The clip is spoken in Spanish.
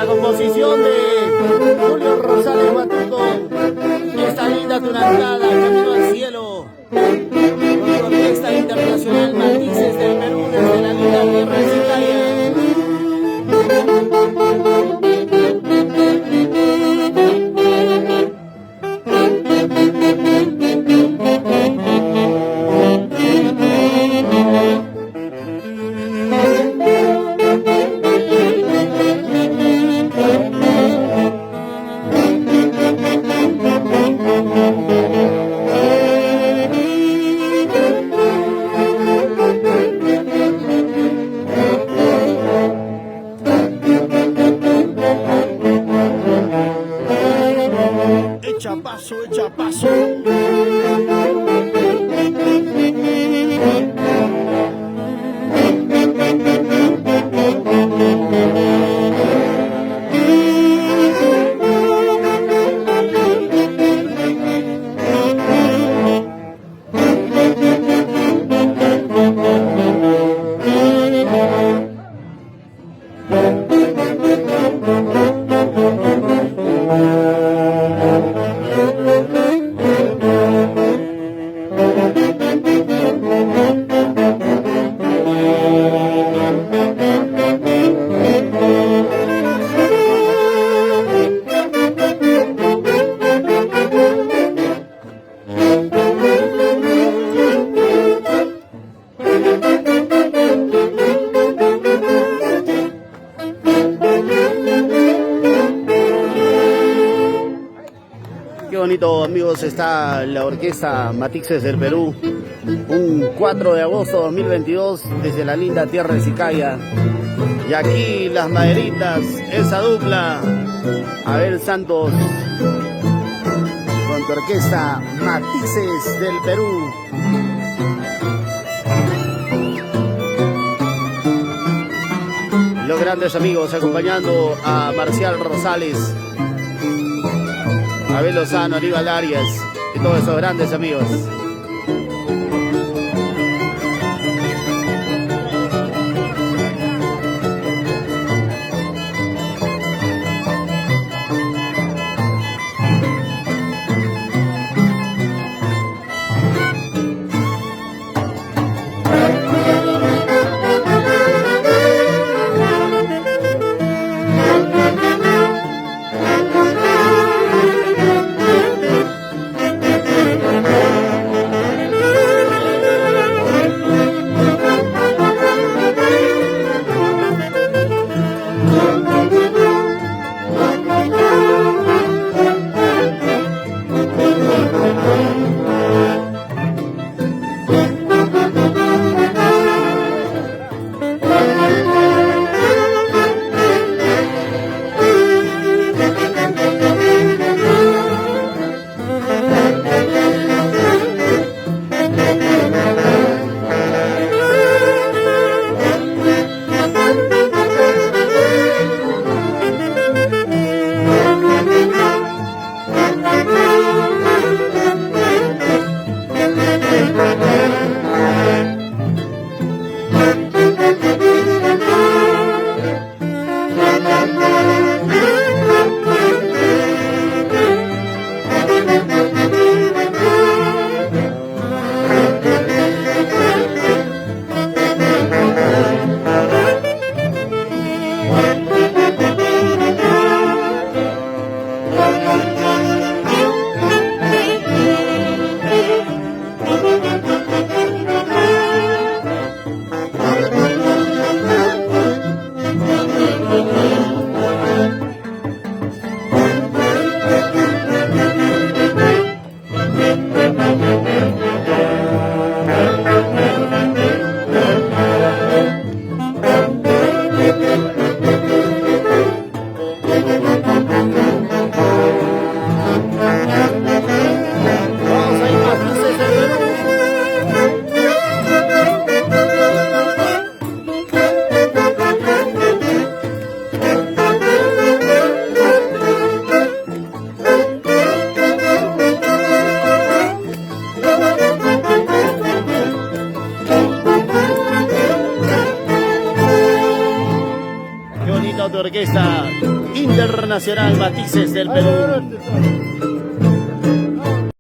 Composición de Julio Rosales Batuco, esta linda tunantada, Camino al Cielo, con su orquesta internacional Matices del Perú, desde la linda tierra de Chicaya. Echa paso, echa paso. Qué bonito, amigos, está la orquesta Matices del Perú, un 4 de agosto de 2022 desde la linda tierra de Chicaya. Y aquí las maderitas, esa dupla, Abel Santos con tu orquesta Matices del Perú. Los grandes amigos acompañando a Marcial Rosales, Abel Lozano, Aníbal Arias y todos esos grandes amigos. Piano de Orquesta Internacional Matices del Perú.